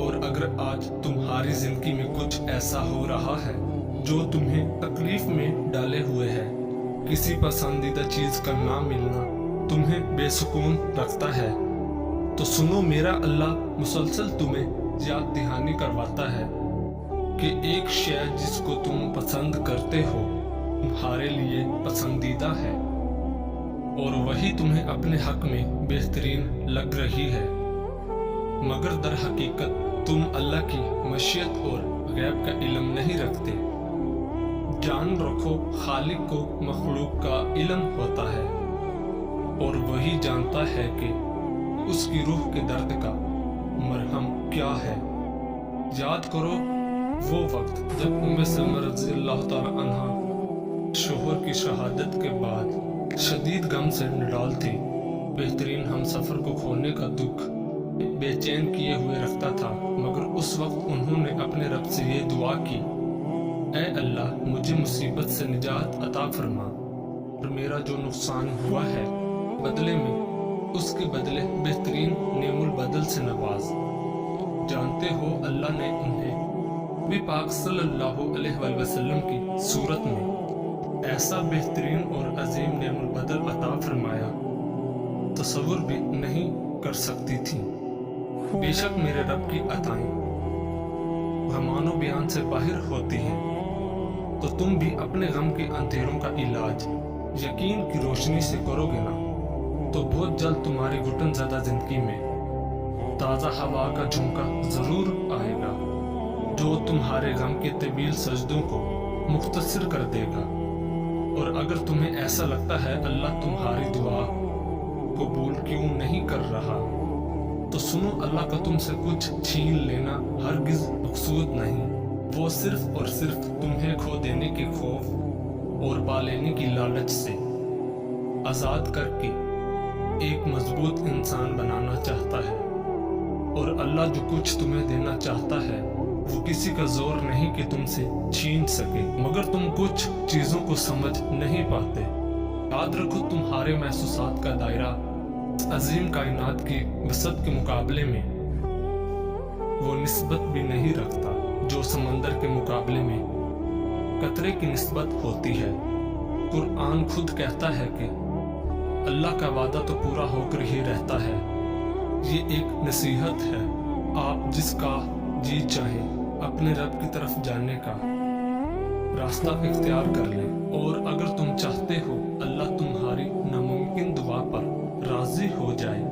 اور اگر آج تمہاری زندگی میں کچھ ایسا ہو رہا ہے جو تمہیں تکلیف میں ڈالے ہوئے ہے، کسی پسندیدہ چیز کا نہ ملنا تمہیں بے سکون رکھتا ہے، تو سنو، میرا اللہ مسلسل تمہیں یاد دہانی کرواتا ہے کہ ایک شے جس کو تم پسند کرتے ہو تمہارے لیے پسندیدہ ہے، اور وہی تمہیں اپنے حق میں بہترین لگ رہی ہے، مگر در حقیقت تم اللہ کی مشیت اور غیب کا علم نہیں رکھتے۔ جان رکھو، خالق کو مخلوق کا علم ہوتا ہے، اور وہی جانتا ہے کہ اس کی روح کے درد کا مرہم کیا ہے۔ یاد کرو وہ وقت جب ام سلمہ رضی اللہ تعالی عنہا شوہر کی شہادت کے بعد شدید غم سے نڈال تھی۔ بہترین ہم سفر کو کھونے کا دکھ بے چین کیے ہوئے رکھتا تھا، مگر اس وقت انہوں نے اپنے رب سے یہ دعا کی، اے اللہ، مجھے مصیبت سے نجات عطا فرما، اور میرا جو نقصان ہوا ہے بدلے میں اس کے بدلے بہترین نعم البدل سے نواز۔ جانتے ہو اللہ نے انہیں نبی پاک صلی اللہ علیہ وآلہ وسلم کی صورت میں ایسا بہترین اور عظیم نعم البدل عطا فرمایا تصور بھی نہیں کر سکتی تھی۔ بے شک میرے رب کی عطائیں گمان و بیان سے باہر ہوتی ہیں، تو تم بھی اپنے غم کے اندھیروں کا علاج یقین کی روشنی سے کرو گے نا، تو بہت جلد تمہاری گھٹن زدہ زندگی میں تازہ ہوا کا جھونکا ضرور آئے گا، جو تمہارے غم کے طویل سجدوں کو مختصر کر دے گا۔ اور اگر تمہیں ایسا لگتا ہے اللہ تمہاری دعا قبول کیوں نہیں کر رہا، تو سنو، اللہ کا تم سے کچھ چھین لینا ہرگز مقصود نہیں، وہ صرف اور صرف تمہیں کھو دینے کے خوف اور پا لینے کی لالچ سے آزاد کر کے ایک مضبوط انسان بنانا چاہتا ہے۔ اور اللہ جو کچھ تمہیں دینا چاہتا ہے وہ کسی کا زور نہیں کہ تم سے چھین سکے، مگر تم کچھ چیزوں کو سمجھ نہیں پاتے۔ یاد رکھو، تمہارے محسوسات کا دائرہ عظیم کائنات کی وسعت کے مقابلے میں وہ نسبت بھی نہیں رکھتا جو سمندر کے مقابلے میں قطرے کی نسبت ہوتی ہے۔ قرآن خود کہتا ہے کہ اللہ کا وعدہ تو پورا ہو کر ہی رہتا ہے۔ یہ ایک نصیحت ہے، آپ جس کا جی چاہے اپنے رب کی طرف جانے کا راستہ اختیار کر لیں، اور اگر تم چاہتے ہو اللہ تمہاری ناممکن دعا پر راضی ہو جائے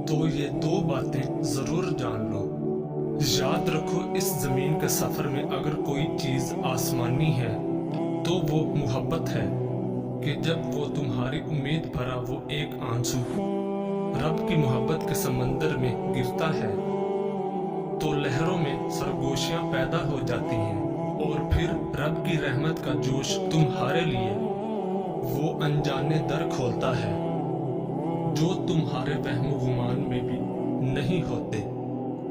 تو یہ دو باتیں ضرور جان لو۔ یاد رکھو، اس زمین کے سفر میں اگر کوئی چیز آسمانی ہے تو وہ محبت ہے، کہ جب وہ تمہاری امید بھرا وہ ایک آنسو رب کی محبت کے سمندر میں گرتا ہے تو لہروں میں سرگوشیاں پیدا ہو جاتی ہیں، اور پھر رب کی رحمت کا جوش تمہارے لیے وہ انجانے در کھولتا ہے جو تمہارے وہم و گمان میں بھی نہیں ہوتے،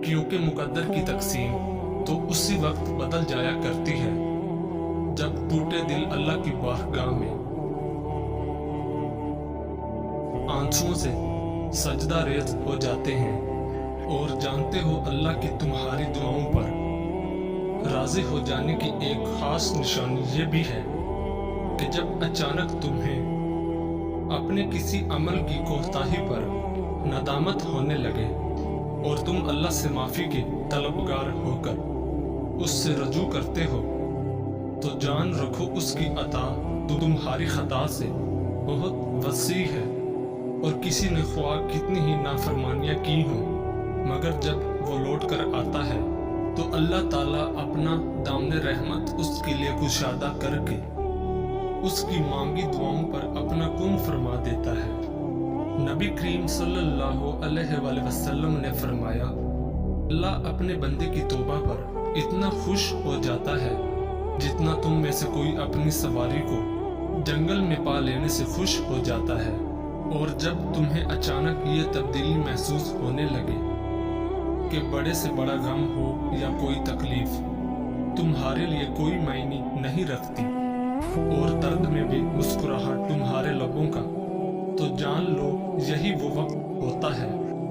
کیونکہ مقدر کی تقسیم تو اسی وقت بدل جایا کرتی ہے جب ٹوٹے دل اللہ کی بارگاہ میں آنسوؤں سے سجدہ ریز ہو جاتے ہیں۔ اور جانتے ہو اللہ کی تمہاری دعاؤں پر راضی ہو جانے کی ایک خاص نشانی یہ بھی ہے کہ جب اچانک تمہیں اپنے کسی عمل کی کوتاہی پر ندامت ہونے لگے اور تم اللہ سے معافی کے طلبگار ہو کر اس سے رجوع کرتے ہو، تو جان رکھو اس کی عطا تو تمہاری خطا سے بہت وسیع ہے، اور کسی نے خواہ کتنی ہی نافرمانیاں کی ہوں، مگر جب وہ لوٹ کر آتا ہے تو اللہ تعالیٰ اپنا دامن رحمت اس کے لیے کشادہ کر کے اس کی مانگی دعاؤں پر اپنا کن فرما دیتا ہے۔ نبی کریم صلی اللہ علیہ وآلہ وسلم نے فرمایا، اللہ اپنے بندے کی توبہ پر اتنا خوش ہو جاتا ہے جتنا تم میں سے کوئی اپنی سواری کو جنگل میں پا لینے سے خوش ہو جاتا ہے۔ اور جب تمہیں اچانک یہ تبدیلی محسوس ہونے لگے کہ بڑے سے بڑا غم ہو یا کوئی تکلیف تمہارے لیے کوئی معنی نہیں رکھتی، اور درد میں بھی مسکراہٹ تمہارے لبوں کا، تو جان لو یہی وہ وقت ہوتا ہے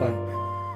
1,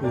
2,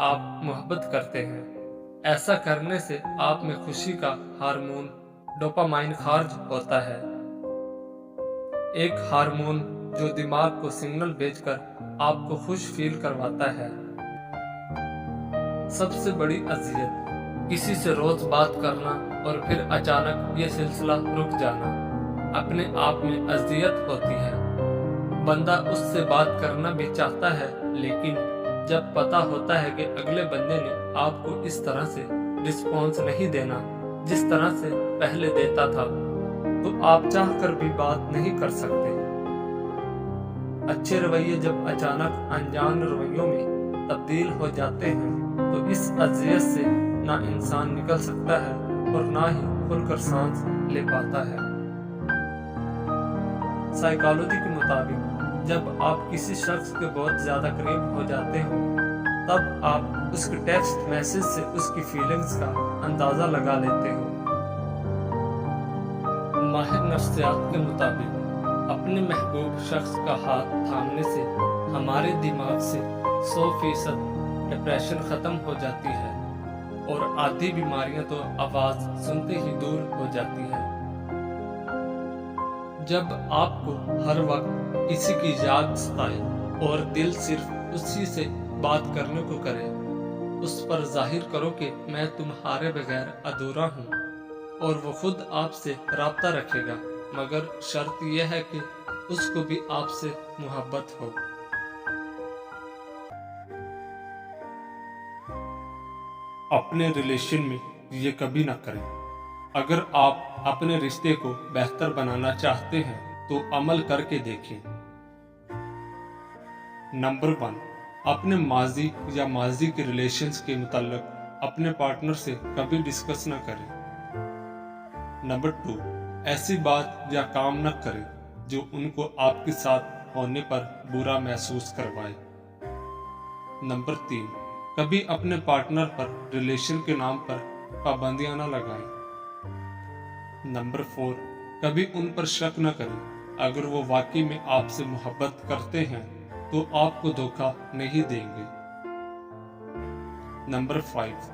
آپ محبت کرتے ہیں۔ ایسا کرنے سے آپ میں خوشی کا ہارمون ڈوپامائن خارج ہوتا ہے، ایک ہارمون جو دماغ کو سگنل بھیج کر آپ کو خوش فیل کرواتا ہے۔ سب سے بڑی اذیت کسی سے روز بات کرنا اور پھر اچانک یہ سلسلہ رک جانا اپنے آپ میں اذیت ہوتی ہے۔ بندہ اس سے بات کرنا بھی چاہتا ہے، لیکن جب پتا ہوتا ہے کہ اگلے بندے نے آپ کو اس طرح سے رسپانس نہیں دینا جس طرح سے پہلے دیتا تھا، تو آپ چاہ کر بھی بات نہیں کر سکتے۔ اچھے رویے جب اچانک انجان رویوں میں تبدیل ہو جاتے ہیں تو اس اذیت سے نہ انسان نکل سکتا ہے اور نہ ہی کھل کر سانس لے پاتا ہے۔ سائیکالوجی کے مطابق جب آپ کسی شخص کے بہت زیادہ قریب ہو جاتے ہو تب آپ اس کے ٹیکسٹ میسج سے اس کی فیلنگز کا اندازہ لگا لیتے ہو۔ ماہر نفسیات کے مطابق اپنے محبوب شخص کا ہاتھ تھامنے سے ہمارے دماغ سے 100% ڈپریشن ختم ہو جاتی ہے اور آدھی بیماریاں تو آواز سنتے ہی دور ہو جاتی ہیں۔ جب آپ کو ہر وقت کسی کی یاد ستائے اور دل صرف اسی سے بات کرنے کو کرے، اس پر ظاہر کرو کہ میں تمہارے بغیر ادھورا ہوں، اور وہ خود آپ سے رابطہ رکھے گا، مگر شرط یہ ہے کہ اس کو بھی آپ سے محبت ہو۔ اپنے ریلیشن میں یہ کبھی نہ کریں۔ اگر آپ اپنے رشتے کو بہتر بنانا چاہتے ہیں تو عمل کر کے دیکھیں۔ نمبر 1، اپنے ماضی یا ماضی کے ریلیشنز کے متعلق اپنے پارٹنر سے کبھی ڈسکس نہ کریں۔ نمبر 2، ایسی بات یا کام نہ کریں جو ان کو آپ کے ساتھ ہونے پر برا محسوس کروائے۔ نمبر 3، کبھی اپنے پارٹنر پر ریلیشن کے نام پر پابندیاں نہ لگائیں۔ نمبر 4، کبھی ان پر شک نہ کریں۔ اگر وہ واقعی میں آپ سے محبت کرتے ہیں تو آپ کو دھوکہ نہیں دیں گے۔ نمبر 5،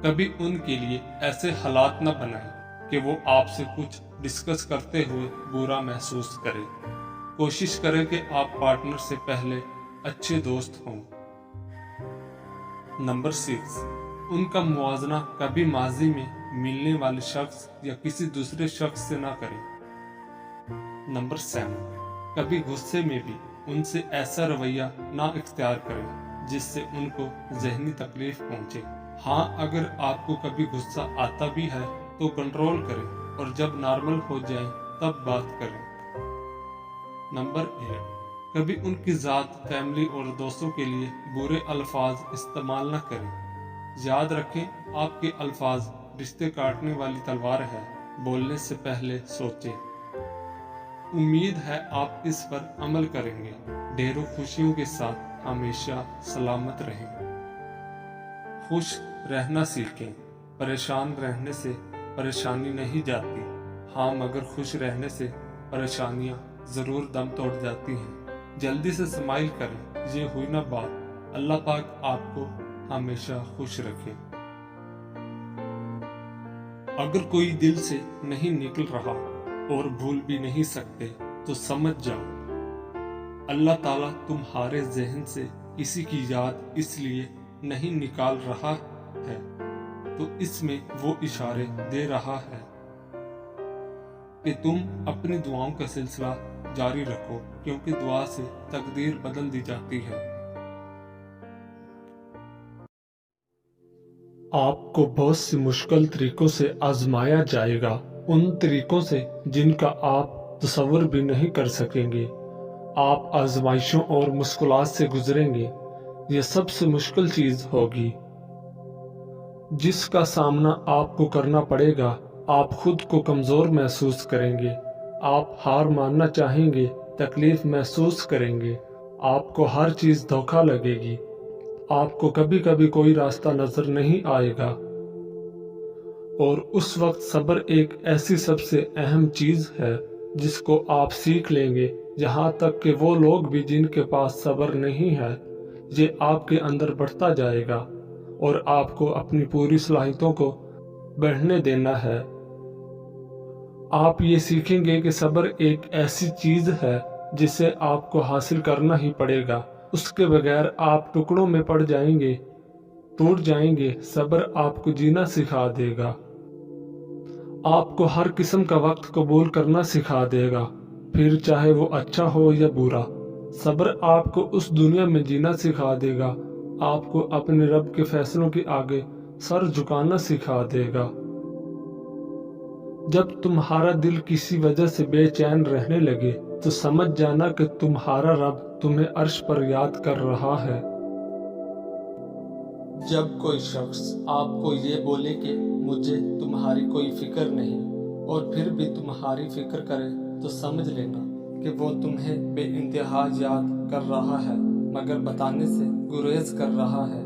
کبھی ان کے لیے ایسے حالات نہ بنائیں کہ وہ آپ سے کچھ ڈسکس کرتے ہوئے برا محسوس کرے۔ کوشش کریں کہ آپ پارٹنر سے پہلے اچھے دوست ہوں۔ نمبر 6، ان کا موازنہ کبھی ماضی میں ملنے والے شخص یا کسی دوسرے شخص سے نہ کریں۔ نمبر 7، کبھی غصے میں بھی ان سے ایسا رویہ نہ اختیار کریں جس سے ان کو ذہنی تکلیف پہنچے۔ ہاں، اگر آپ کو کبھی غصہ آتا بھی ہے تو کنٹرول کریں اور جب نارمل ہو جائیں تب بات کریں۔ نمبر 8، کبھی ان کی ذات، فیملی اور دوستوں کے لیے برے الفاظ استعمال نہ کریں۔ یاد رکھیں، آپ کے الفاظ رشتے کاٹنے والی تلوار ہے، بولنے سے پہلے سوچیں۔ امید ہے آپ اس پر عمل کریں گے۔ ڈھیروں خوشیوں کے ساتھ ہمیشہ سلامت رہیں۔ خوش رہنا سیکھیں۔ پریشان رہنے سے پریشانی نہیں جاتی، ہاں مگر خوش رہنے سے پریشانیاں ضرور دم توڑ جاتی ہیں۔ جلدی سے اسمائل کریں، یہ ہوئی نہ بات۔ اللہ پاک آپ کو ہمیشہ خوش رکھے۔ اگر کوئی دل سے نہیں نکل رہا اور بھول بھی نہیں سکتے تو سمجھ جاؤ اللہ تعالیٰ تمہارے ذہن سے کسی کی یاد اس لیے نہیں نکال رہا ہے تو اس میں وہ اشارے دے رہا ہے کہ تم اپنی دعاؤں کا سلسلہ جاری رکھو، کیونکہ دعا سے تقدیر بدل دی جاتی ہے۔ آپ کو بہت سی مشکل طریقوں سے آزمایا جائے گا، ان طریقوں سے جن کا آپ تصور بھی نہیں کر سکیں گے۔ آپ آزمائشوں اور مشکلات سے گزریں گے۔ یہ سب سے مشکل چیز ہوگی جس کا سامنا آپ کو کرنا پڑے گا۔ آپ خود کو کمزور محسوس کریں گے، آپ ہار ماننا چاہیں گے، تکلیف محسوس کریں گے، آپ کو ہر چیز دھوکا لگے گی، آپ کو کبھی کبھی کوئی راستہ نظر نہیں آئے گا، اور اس وقت صبر ایک ایسی سب سے اہم چیز ہے جس کو آپ سیکھ لیں گے۔ یہاں تک کہ وہ لوگ بھی جن کے پاس صبر نہیں ہے یہ آپ کے اندر بڑھتا جائے گا اور آپ کو اپنی پوری صلاحیتوں کو بڑھنے دینا ہے۔ آپ یہ سیکھیں گے کہ صبر ایک ایسی چیز ہے جسے آپ کو حاصل کرنا ہی پڑے گا، اس کے بغیر آپ ٹکڑوں میں پڑ جائیں گے، ٹوٹ جائیں گے۔ صبر آپ کو جینا سکھا دے گا، آپ کو ہر قسم کا وقت قبول کرنا سکھا دے گا، پھر چاہے وہ اچھا ہو یا برا۔ صبر آپ کو اس دنیا میں جینا سکھا دے گا، آپ کو اپنے رب کے فیصلوں کے آگے سر جھکانا سکھا دے گا۔ جب تمہارا دل کسی وجہ سے بے چین رہنے لگے تو سمجھ جانا کہ تمہارا رب تمہیں عرش پر یاد کر رہا ہے۔ جب کوئی شخص آپ کو یہ بولے کہ مجھے تمہاری کوئی فکر نہیں اور پھر بھی تمہاری فکر کرے تو سمجھ لینا کہ وہ تمہیں بے انتہا یاد کر رہا ہے مگر بتانے سے گریز کر رہا ہے۔